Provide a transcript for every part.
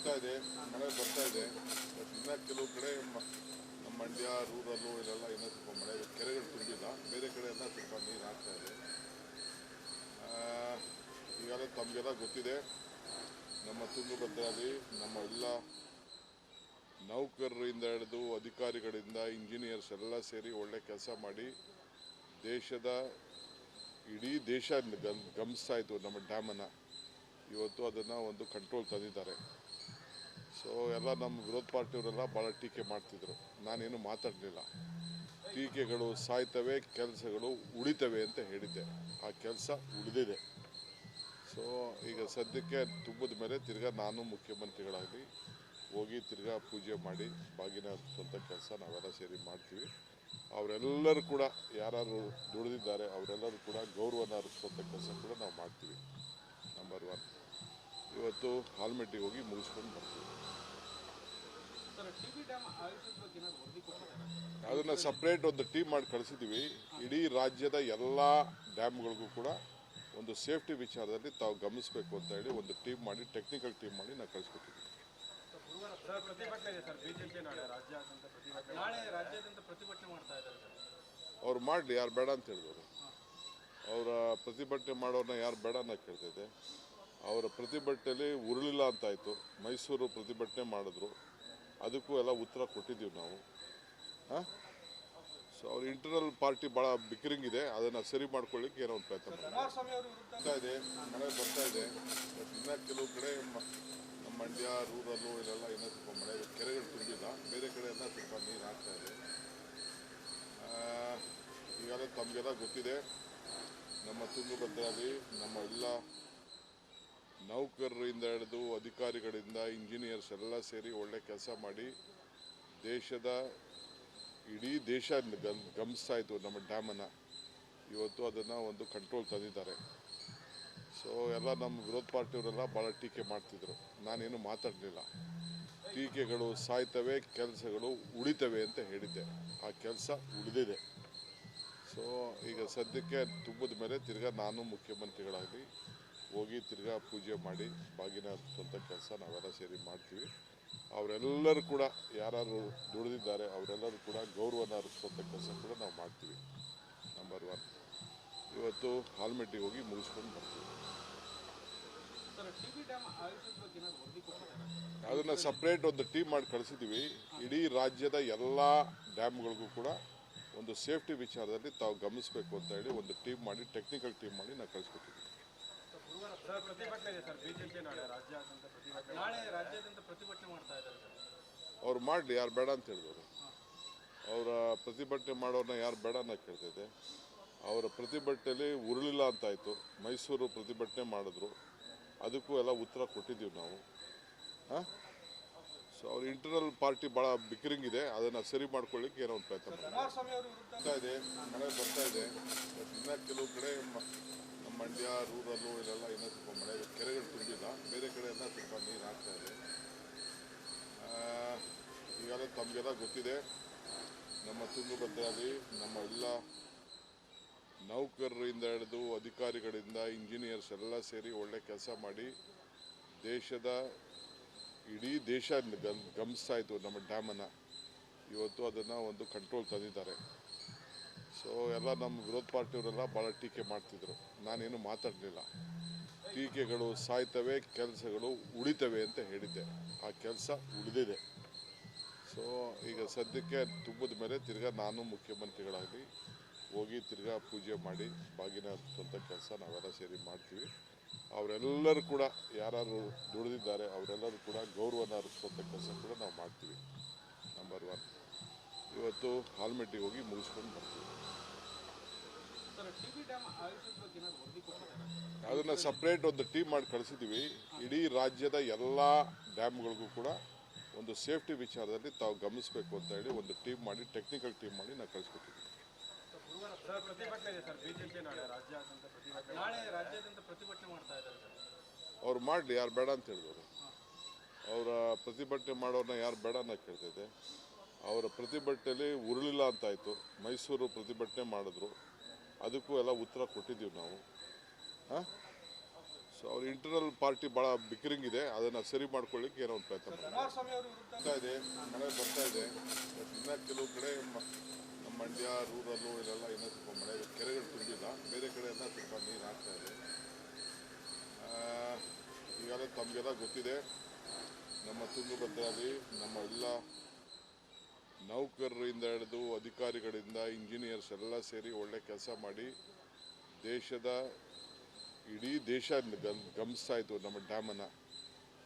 ಬರ್ತಾ ಇದೆ, ಮಳೆ ಬರ್ತಾ ಇದೆ. ಬಟ್ ಇನ್ನೂ ಕೆಲವು ಕಡೆ ನಮ್ಮ ಮಂಡ್ಯ ರೂರಲ್ಲು ಇಲ್ಲೆಲ್ಲ ಇನ್ನೂ ಸ್ವಲ್ಪ ಮಳೆ ಕೆರೆಗಳು ತುಂಬಿಲ್ಲ. ಬೇರೆ ಕಡೆ ಎಲ್ಲ ಸ್ವಲ್ಪ ನೀರು ಆಗ್ತಾ ಇದೆ. ಈಗಾಗಲೇ ತಮಗೆಲ್ಲ ಗೊತ್ತಿದೆ, ನಮ್ಮ ತುಂಗಭದ್ರಲ್ಲಿ ನಮ್ಮ ಎಲ್ಲ ನೌಕರರಿಂದ ಹಿಡಿದು ಅಧಿಕಾರಿಗಳಿಂದ ಇಂಜಿನಿಯರ್ಸ್ ಎಲ್ಲ ಸೇರಿ ಒಳ್ಳೆ ಕೆಲಸ ಮಾಡಿ ದೇಶದ ಇಡೀ ದೇಶ ಗಮನಿಸ್ತಾ ಇತ್ತು ನಮ್ಮ ಡ್ಯಾಮನ್ನು. ಇವತ್ತು ಅದನ್ನು ಒಂದು ಕಂಟ್ರೋಲ್ ತಂದಿದ್ದಾರೆ. ಸೊ ಎಲ್ಲ ನಮ್ಮ ವಿರೋಧ ಪಾರ್ಟಿಯವರೆಲ್ಲ ಭಾಳ ಟೀಕೆ ಮಾಡ್ತಿದ್ರು. ನಾನೇನು ಮಾತಾಡಲಿಲ್ಲ. ಟೀಕೆಗಳು ಸಾಯ್ತವೆ, ಕೆಲಸಗಳು ಉಳಿತವೆ ಅಂತ ಹೇಳಿದ್ದೆ. ಆ ಕೆಲಸ ಉಳಿದಿದೆ. ಸೊ ಈಗ ಸದ್ಯಕ್ಕೆ ತುಂಬಿದ ಮೇಲೆ ತಿರ್ಗಾ ನಾನು ಮುಖ್ಯಮಂತ್ರಿಗಳಾಗಲಿ ಹೋಗಿ ತಿರ್ಗಾ ಪೂಜೆ ಮಾಡಿ ಬಾಗಿನ ಸ್ವಂತ ಕೆಲಸ ನಾವೆಲ್ಲ ಸೇರಿ ಮಾಡ್ತೀವಿ. ಅವರೆಲ್ಲರೂ ಕೂಡ ಯಾರು ದುಡಿದಿದ್ದಾರೆ ಅವರೆಲ್ಲರೂ ಕೂಡ ಗೌರವನ ಅರ್ಪಿಸುವಂಥ ಕೆಲಸ ಕೂಡ ನಾವು ಮಾಡ್ತೀವಿ. ನಂಬರ್ 1 ಇವತ್ತು ಆಲ್ಮೆಟ್ಟಿಗೆ ಹೋಗಿ ಮುಗಿಸ್ಕೊಂಡು ಬರ್ತೀವಿ. ಅದನ್ನು ಸಪ್ರೇಟ್ ಒಂದು ಟೀಮ್ ಮಾಡಿ ಕಳಿಸಿದ್ದೀವಿ. ಇಡೀ ರಾಜ್ಯದ ಎಲ್ಲ ಡ್ಯಾಮ್ಗಳಿಗೂ ಕೂಡ ಒಂದು ಸೇಫ್ಟಿ ವಿಚಾರದಲ್ಲಿ ತಾವು ಗಮನಿಸಬೇಕು ಅಂತ ಹೇಳಿ ಒಂದು ಟೀಮ್ ಮಾಡಿ, ಟೆಕ್ನಿಕಲ್ ಟೀಮ್ ಮಾಡಿ ನಾವು ಕಳಿಸ್ಕೊಟ್ಟಿದ್ದೀವಿ. ಅವ್ರು ಮಾಡಲಿ, ಯಾರು ಬೇಡ ಅಂತ ಹೇಳಿದವರು. ಅವರ ಪ್ರತಿಭಟನೆ ಮಾಡೋರನ್ನ ಯಾರು ಬೇಡ ಅನ್ನೋ ಕೇಳ್ತಿದ್ದೆ. ಅವರ ಪ್ರತಿಭಟನೆಯಲ್ಲಿ ಉರುಳಿಲ್ಲ ಅಂತಾಯಿತು. ಮೈಸೂರು ಪ್ರತಿಭಟನೆ ಮಾಡಿದ್ರು, ಅದಕ್ಕೂ ಎಲ್ಲ ಉತ್ತರ ಕೊಟ್ಟಿದ್ದೀವಿ ನಾವು. ಸೊ ಅವ್ರ ಇಂಟರ್ನಲ್ ಪಾರ್ಟಿ ಭಾಳ ಬಿಕ್ಕರಿಂಗ್ ಇದೆ, ಅದನ್ನು ಸರಿ ಮಾಡ್ಕೊಳ್ಳಿಕ್ಕೆ ಏನೋ ಒಂದು ಪ್ರಯತ್ನ ಬರ್ತಾ ಇದೆ. ಮಳೆ ಬರ್ತಾ ಇದೆ. ಬಟ್ ಇನ್ನೂ ಕೆಲವು ಕಡೆ ನಮ್ಮ ಮಂಡ್ಯ ರೂರಲ್ಲು ಇಲ್ಲೆಲ್ಲ ಇನ್ನೂ ಸ್ವಲ್ಪ ಮಳೆ ಕೆರೆಗಳು ತುಂಬಿಲ್ಲ. ಬೇರೆ ಕಡೆ ಎಲ್ಲ ಸ್ವಲ್ಪ ನೀರು ಆಗ್ತಾ ಇದೆ. ಈಗಾಗಲೇ ತಮಗೆಲ್ಲ ಗೊತ್ತಿದೆ, ನಮ್ಮ ತುಂಗಭದ್ರಲ್ಲಿ ನಮ್ಮ ಎಲ್ಲ ನೌಕರರಿಂದ ಹಿಡಿದು ಅಧಿಕಾರಿಗಳಿಂದ ಇಂಜಿನಿಯರ್ಸ್ ಎಲ್ಲ ಸೇರಿ ಒಳ್ಳೆ ಕೆಲಸ ಮಾಡಿ ದೇಶದ ಇಡೀ ದೇಶ ಗಮನಿಸ್ತಾ ಇತ್ತು ನಮ್ಮ ಡ್ಯಾಮನ್ನು. ಇವತ್ತು ಅದನ್ನು ಒಂದು ಕಂಟ್ರೋಲ್ ತಂದಿದ್ದಾರೆ. ಸೊ ಎಲ್ಲ ನಮ್ಮ ವಿರೋಧ ಪಾರ್ಟಿಯವರೆಲ್ಲ ಭಾಳ ಟೀಕೆ ಮಾಡ್ತಿದ್ರು. ನಾನೇನು ಮಾತಾಡಲಿಲ್ಲ. ಟೀಕೆಗಳು ಸಾಯ್ತವೆ, ಕೆಲಸಗಳು ಉಳಿತವೆ ಅಂತ ಹೇಳಿದ್ದೆ. ಆ ಕೆಲಸ ಉಳಿದಿದೆ. ಸೊ ಈಗ ಸದ್ಯಕ್ಕೆ ತುಂಬಿದ ಮೇಲೆ ತಿರ್ಗಾ ನಾನು ಮುಖ್ಯಮಂತ್ರಿಗಳಾಗಲಿ ಹೋಗಿ ತಿರ್ಗಾ ಪೂಜೆ ಮಾಡಿ ಬಾಗಿನ ಸ್ವಂತ ಕೆಲಸ ನಾವೆಲ್ಲ ಸೇರಿ ಮಾಡ್ತೀವಿ. ಅವರೆಲ್ಲರೂ ಕೂಡ ಯಾರು ದುಡಿದಿದ್ದಾರೆ ಅವರೆಲ್ಲರೂ ಕೂಡ ಗೌರವನ ಅರ್ಪಿಸುವಂಥ ಕೆಲಸ ಕೂಡ ನಾವು ಮಾಡ್ತೀವಿ. ನಂಬರ್ 1 ಇವತ್ತು ಆಲ್ಮೆಟ್ಟಿಗೆ ಹೋಗಿ ಮುಗಿಸ್ಕೊಂಡು ಬರ್ತೀವಿ. ಅದನ್ನು ಸಪ್ರೇಟ್ ಒಂದು ಟೀಮ್ ಮಾಡಿ ಕಳಿಸಿದ್ದೀವಿ. ಇಡೀ ರಾಜ್ಯದ ಎಲ್ಲ ಡ್ಯಾಮ್ಗಳಿಗೂ ಕೂಡ ಒಂದು ಸೇಫ್ಟಿ ವಿಚಾರದಲ್ಲಿ ತಾವು ಗಮನಿಸಬೇಕು ಅಂತ ಹೇಳಿ ಒಂದು ಟೀಮ್ ಮಾಡಿ, ಟೆಕ್ನಿಕಲ್ ಟೀಮ್ ಮಾಡಿ ನಾವು ಕಳಿಸ್ಕೊಟ್ಟಿದ್ದೀವಿ. ಅವ್ರು ಮಾಡಲಿ, ಯಾರು ಬೇಡ ಅಂತ ಹೇಳಿದವರು. ಅವರ ಪ್ರತಿಭಟನೆ ಮಾಡೋರನ್ನ ಯಾರು ಬೇಡ ಅನ್ನೋ ಕೇಳ್ತಿದ್ದೆ. ಅವರ ಪ್ರತಿಭಟನೆಯಲ್ಲಿ ಉರುಳಿಲ್ಲ ಅಂತಾಯಿತು. ಮೈಸೂರು ಪ್ರತಿಭಟನೆ ಮಾಡಿದ್ರು, ಅದಕ್ಕೂ ಎಲ್ಲ ಉತ್ತರ ಕೊಟ್ಟಿದ್ದೀವಿ ನಾವು. ಸೊ ಅವ್ರ ಇಂಟರ್ನಲ್ ಪಾರ್ಟಿ ಭಾಳ ಬಿಕ್ಕರಿಂಗ್ ಇದೆ, ಅದನ್ನು ಸರಿ ಮಾಡ್ಕೊಳ್ಳಿಕ್ಕೆ ಏನೋ ಒಂದು ಪ್ರಯತ್ನ ಬರ್ತಾ ಇದೆ. ಮಳೆ ಬರ್ತಾ ಇದೆ. ಬಟ್ ಇನ್ನೂ ಕೆಲವು ಕಡೆ ನಮ್ಮ ಮಂಡ್ಯ ರೂರಲ್ಲು ಇಲ್ಲೆಲ್ಲ ಇನ್ನೂ ಸ್ವಲ್ಪ ಮಳೆ ಕೆರೆಗಳು ತುಂಬಿಲ್ಲ. ಬೇರೆ ಕಡೆ ಎಲ್ಲ ಸ್ವಲ್ಪ ನೀರು ಆಗ್ತಾ ಇದೆ. ಈಗಾಗಲೇ ತಮಗೆಲ್ಲ ಗೊತ್ತಿದೆ, ನಮ್ಮ ತುಂಗಭದ್ರಲ್ಲಿ ನಮ್ಮ ಎಲ್ಲ ನೌಕರರಿಂದ ಹಿಡಿದು ಅಧಿಕಾರಿಗಳಿಂದ ಇಂಜಿನಿಯರ್ಸ್ ಎಲ್ಲ ಸೇರಿ ಒಳ್ಳೆ ಕೆಲಸ ಮಾಡಿ ದೇಶದ ಇಡೀ ದೇಶ ಗಮನಿಸ್ತಾ ಇತ್ತು ನಮ್ಮ ಡ್ಯಾಮನ್ನು. ಇವತ್ತು ಅದನ್ನು ಒಂದು ಕಂಟ್ರೋಲ್ ತಂದಿದ್ದಾರೆ. ಸೊ ಎಲ್ಲ ನಮ್ಮ ವಿರೋಧ ಪಾರ್ಟಿಯವರೆಲ್ಲ ಭಾಳ ಟೀಕೆ ಮಾಡ್ತಿದ್ರು. ನಾನೇನು ಮಾತಾಡಲಿಲ್ಲ. ಟೀಕೆಗಳು ಸಾಯ್ತವೆ, ಕೆಲಸಗಳು ಉಳಿತವೆ ಅಂತ ಹೇಳಿದ್ದೆ. ಆ ಕೆಲಸ ಉಳಿದಿದೆ. ಸೊ ಈಗ ಸದ್ಯಕ್ಕೆ ತುಂಬಿದ ಮೇಲೆ ತಿರ್ಗಾ ನಾನು ಮುಖ್ಯಮಂತ್ರಿಗಳಾಗಲಿ ಹೋಗಿ ತಿರ್ಗಾ ಪೂಜೆ ಮಾಡಿ ಬಾಗಿನ ಸ್ವಂತ ಕೆಲಸ ನಾವೆಲ್ಲ ಸೇರಿ ಮಾಡ್ತೀವಿ. ಅವರೆಲ್ಲರೂ ಕೂಡ ಯಾರು ದುಡಿದಿದ್ದಾರೆ ಅವರೆಲ್ಲರೂ ಕೂಡ ಗೌರವನ ಅರ್ಪಿಸುವಂಥ ಕೆಲಸ ಕೂಡ ನಾವು ಮಾಡ್ತೀವಿ. ನಂಬರ್ 1 ಇವತ್ತು ಆಲ್ಮೆಟ್ಟಿಗೆ ಹೋಗಿ ಮುಗಿಸ್ಕೊಂಡು ಬರ್ತೀವಿ. ಅದನ್ನು ಸಪ್ರೇಟ್ ಒಂದು ಟೀಮ್ ಮಾಡಿ ಕಳಿಸಿದ್ದೀವಿ. ಇಡೀ ರಾಜ್ಯದ ಎಲ್ಲ ಡ್ಯಾಮ್ಗಳಿಗೂ ಕೂಡ ಒಂದು ಸೇಫ್ಟಿ ವಿಚಾರದಲ್ಲಿ ತಾವು ಗಮನಿಸಬೇಕು ಅಂತ ಹೇಳಿ ಒಂದು ಟೀಮ್ ಮಾಡಿ, ಟೆಕ್ನಿಕಲ್ ಟೀಮ್ ಮಾಡಿ ನಾವು ಕಳಿಸ್ಕೊಟ್ಟಿದ್ದೀವಿ. ಅವ್ರು ಮಾಡಲಿ, ಯಾರು ಬೇಡ ಅಂತ ಹೇಳಿದವರು. ಅವರ ಪ್ರತಿಭಟನೆ ಮಾಡೋರನ್ನ ಯಾರು ಬೇಡ ಅನ್ನೋ ಕೇಳ್ತಿದ್ದೆ. ಅವರ ಪ್ರತಿಭಟನೆಯಲ್ಲಿ ಉರುಳಿಲ್ಲ ಅಂತಾಯಿತು. ಮೈಸೂರು ಪ್ರತಿಭಟನೆ ಮಾಡಿದ್ರು, ಅದಕ್ಕೂ ಎಲ್ಲ ಉತ್ತರ ಕೊಟ್ಟಿದ್ದೀವಿ ನಾವು. ಸೊ ಅವ್ರ ಇಂಟರ್ನಲ್ ಪಾರ್ಟಿ ಭಾಳ ಬಿಕ್ಕರಿಂಗ್ ಇದೆ, ಅದನ್ನು ಸರಿ ಮಾಡ್ಕೊಳ್ಳಿಕ್ಕೆ ಏನೋ ಒಂದು ಪ್ರಯತ್ನ ಬರ್ತಾ ಇದೆ. ಮಳೆ ಬರ್ತಾ ಇದೆ. ಇನ್ನು ಕೆಲವು ಕಡೆ ನಮ್ಮ ಮಂಡ್ಯ ರೂರಲ್ಲು ಇಲ್ಲೆಲ್ಲ ಇನ್ನೂ ಸ್ವಲ್ಪ ಮಳೆ ಕೆರೆಗಳು ತುಂಬಿಲ್ಲ, ಬೇರೆ ಕಡೆ ಎಲ್ಲ ಸ್ವಲ್ಪ ನೀರು ಆಗ್ತಾ ಇದೆ. ಈಗಾಗಲೇ ತಮಗೆಲ್ಲ ಗೊತ್ತಿದೆ, ನಮ್ಮ ತುಂಗಭದ್ರಲ್ಲಿ ನಮ್ಮ ಎಲ್ಲ ನೌಕರರಿಂದ ಹಿಡಿದು ಅಧಿಕಾರಿಗಳಿಂದ ಇಂಜಿನಿಯರ್ಸ್ ಎಲ್ಲ ಸೇರಿ ಒಳ್ಳೆ ಕೆಲಸ ಮಾಡಿ ಇಡೀ ದೇಶ ಗಮನಿಸ್ತಾ ಇತ್ತು ನಮ್ಮ ಡ್ಯಾಮನ್ನು.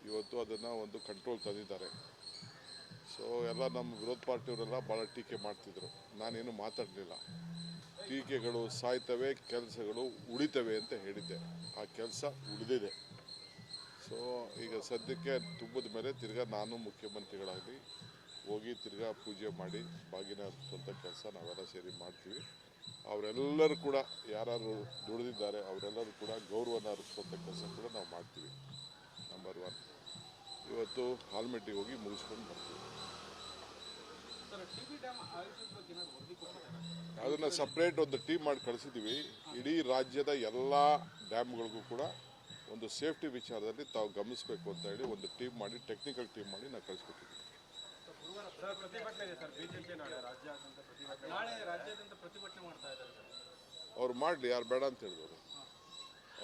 ಇವತ್ತು ಅದನ್ನು ಒಂದು ಕಂಟ್ರೋಲ್ ತಂದಿದ್ದಾರೆ. ಸೊ ಎಲ್ಲ ನಮ್ಮ ವಿರೋಧ ಪಾರ್ಟಿಯವರೆಲ್ಲ ಭಾಳ ಟೀಕೆ ಮಾಡ್ತಿದ್ರು, ನಾನೇನು ಮಾತಾಡಲಿಲ್ಲ. ಟೀಕೆಗಳು ಸಾಯ್ತವೆ, ಕೆಲಸಗಳು ಉಳಿತವೆ ಅಂತ ಹೇಳಿದ್ದೆ. ಆ ಕೆಲಸ ಉಳಿದಿದೆ. ಸೊ ಈಗ ಸದ್ಯಕ್ಕೆ ತುಂಬದ ಮೇಲೆ ತಿರ್ಗಾ ನಾನು ಮುಖ್ಯಮಂತ್ರಿಗಳಾಗಲಿ ಹೋಗಿ ತಿರ್ಗಾ ಪೂಜೆ ಮಾಡಿ ಬಾಗಿನ ಅರ್ಪಿಸುವಂಥ ಕೆಲಸ ನಾವೆಲ್ಲ ಸೇರಿ ಮಾಡ್ತೀವಿ. ಅವರೆಲ್ಲರೂ ಕೂಡ ಯಾರು ದುಡಿದಿದ್ದಾರೆ ಅವರೆಲ್ಲರೂ ಕೂಡ ಗೌರವನ ಅರ್ಪಿಸುವಂಥ ಕೆಲಸ ಕೂಡ ನಾವು ಮಾಡ್ತೀವಿ. ನಂಬರ್ 1 ಇವತ್ತು ಆಲ್ಮೆಟ್ಟಿಗೆ ಹೋಗಿ ಮುಗಿಸ್ಕೊಂಡು ಬರ್ತೀವಿ. ಅದನ್ನು ಸಪ್ರೇಟ್ ಒಂದು ಟೀಮ್ ಮಾಡಿ ಕಳಿಸಿದ್ದೀವಿ. ಇಡೀ ರಾಜ್ಯದ ಎಲ್ಲ ಡ್ಯಾಮ್ಗಳಿಗೂ ಕೂಡ ಒಂದು ಸೇಫ್ಟಿ ವಿಚಾರದಲ್ಲಿ ತಾವು ಗಮನಿಸಬೇಕು ಅಂತ ಹೇಳಿ ಒಂದು ಟೀಮ್ ಮಾಡಿ, ಟೆಕ್ನಿಕಲ್ ಟೀಮ್ ಮಾಡಿ ನಾವು ಕಳಿಸ್ಕೊಟ್ಟಿದ್ದೀವಿ. ಅವ್ರು ಮಾಡಲಿ, ಯಾರು ಬೇಡ ಅಂತ ಹೇಳಿದವರು.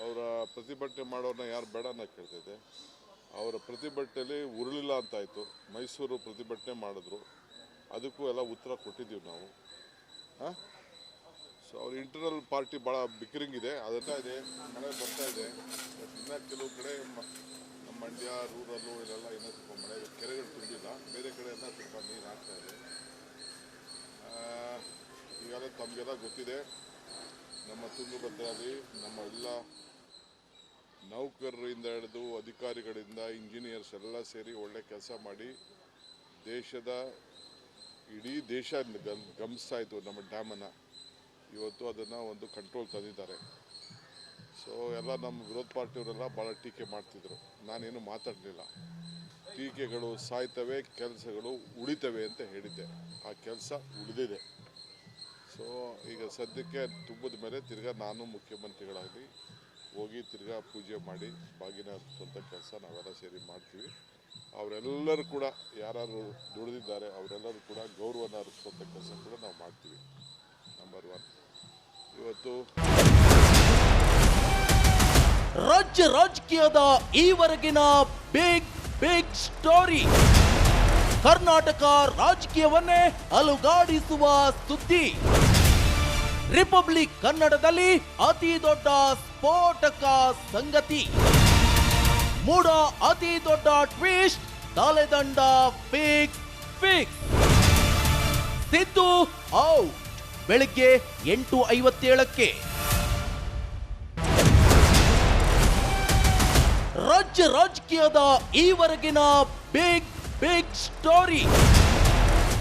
ಅವರ ಪ್ರತಿಭಟನೆ ಮಾಡೋರನ್ನ ಯಾರು ಬೇಡ ಅನ್ನೋ ಕೇಳ್ತಿದ್ದೆ. ಅವರ ಪ್ರತಿಭಟನೆಯಲ್ಲಿ ಉರುಳಿಲ್ಲ ಅಂತಾಯಿತು. ಮೈಸೂರು ಪ್ರತಿಭಟನೆ ಮಾಡಿದ್ರು, ಅದಕ್ಕೂ ಎಲ್ಲ ಉತ್ತರ ಕೊಟ್ಟಿದ್ದೀವಿ ನಾವು. ಸೊ ಅವ್ರ ಇಂಟರ್ನಲ್ ಪಾರ್ಟಿ ಭಾಳ ಬಿಕ್ಕರಿಂಗ್ ಇದೆ, ಅದೆಲ್ಲ ಇದೆ. ಮಳೆ ಬರ್ತಾ ಇದೆ. ಇನ್ನು ಕೆಲವು ಕಡೆ ನಮ್ಮ ಮಂಡ್ಯ ರೂರಲ್ಲು ಇಲ್ಲೆಲ್ಲ ಇನ್ನೂ ಸ್ವಲ್ಪ ಮಳೆ ಕೆರೆಗಳು ತುಂಬಿಲ್ಲ, ಬೇರೆ ಕಡೆ ಎಲ್ಲ ಸ್ವಲ್ಪ ನೀರು ಆಗ್ತಾ ಇದೆ. ಈಗಾಗಲೇ ತಮಗೆಲ್ಲ ಗೊತ್ತಿದೆ, ನಮ್ಮ ತುಂಗಭದ್ರಲ್ಲಿ ನಮ್ಮ ಎಲ್ಲ ನೌಕರರಿಂದ ಹಿಡಿದು ಅಧಿಕಾರಿಗಳಿಂದ ಇಂಜಿನಿಯರ್ಸ್ ಎಲ್ಲ ಸೇರಿ ಒಳ್ಳೆ ಕೆಲಸ ಮಾಡಿ ಇಡೀ ದೇಶ ಗಮನಿಸ್ತಾ ಇತ್ತು ನಮ್ಮ ಡ್ಯಾಮನ್ನು. ಇವತ್ತು ಅದನ್ನು ಒಂದು ಕಂಟ್ರೋಲ್ ತಂದಿದ್ದಾರೆ. ಸೊ ಎಲ್ಲ ನಮ್ಮ ವಿರೋಧ ಪಾರ್ಟಿಯವರೆಲ್ಲ ಭಾಳ ಟೀಕೆ ಮಾಡ್ತಿದ್ರು, ನಾನೇನು ಮಾತಾಡಲಿಲ್ಲ. ಟೀಕೆಗಳು ಸಾಯ್ತವೆ, ಕೆಲಸಗಳು ಉಳಿತವೆ ಅಂತ ಹೇಳಿದ್ದೆ. ಆ ಕೆಲಸ ಉಳಿದಿದೆ. ಸೊ ಈಗ ಸದ್ಯಕ್ಕೆ ತುಂಬದ ಮೇಲೆ ತಿರ್ಗಾ ನಾನು ಮುಖ್ಯಮಂತ್ರಿಗಳಾಗಲಿ ಹೋಗಿ ತಿರ್ಗಾ ಪೂಜೆ ಮಾಡಿ ಬಾಗಿನ ಅರ್ಪಿಸುವಂಥ ಕೆಲಸ ನಾವೆಲ್ಲ ಸೇರಿ ಮಾಡ್ತೀವಿ. ಅವರೆಲ್ಲರೂ ಕೂಡ ಯಾರು ದುಡಿದಿದ್ದಾರೆ ಅವರೆಲ್ಲರೂ ಕೂಡ ಗೌರವನ ಅರ್ಪಿಸುವಂಥ ಕೆಲಸ ಕೂಡ ನಾವು ಮಾಡ್ತೀವಿ. ನಂಬರ್ 1 ಇವತ್ತು ರಾಜಕೀಯದ ಈವರೆಗಿನ ಬಿಗ್ ಸ್ಟೋರಿ. ಕರ್ನಾಟಕ ರಾಜಕೀಯವನ್ನೇ ಅಲುಗಾಡಿಸುವ ಸುದ್ದಿ. ರಿಪಬ್ಲಿಕ್ ಕನ್ನಡದಲ್ಲಿ ಅತಿ ದೊಡ್ಡ ಸ್ಫೋಟಕ ಸಂಗತಿ. ಮೂಡ ಅತಿ ದೊಡ್ಡ ಟ್ವಿಸ್ಟ್, ತಲೆದಂಡ ಫಿಕ್ಸ್. ಸಿದ್ದು ಔಟ್. ಬೆಳಿಗ್ಗೆ 8:57ಕ್ಕೆ. ರಾಜಕೀಯದ ಈವರೆಗಿನ ಬಿಗ್ ಸ್ಟೋರಿ.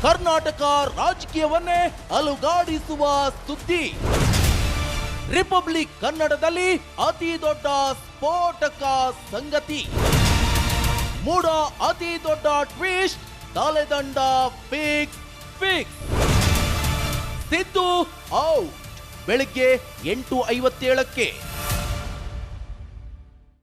ಕರ್ನಾಟಕ ರಾಜಕೀಯವನ್ನೇ ಅಲುಗಾಡಿಸುವ ಸುದ್ದಿ. ರಿಪಬ್ಲಿಕ್ ಕನ್ನಡದಲ್ಲಿ ಅತಿ ದೊಡ್ಡ ಸ್ಫೋಟಕ ಸಂಗತಿ. ಮೂಡ ಅತಿ ದೊಡ್ಡ ಟ್ವಿಸ್ಟ್, ತಲೆದಂಡ ಫಿಕ್ಸ್. ಸಿದ್ದು ಔಟ್. ಬೆಳಿಗ್ಗೆ 8:57ಕ್ಕೆ.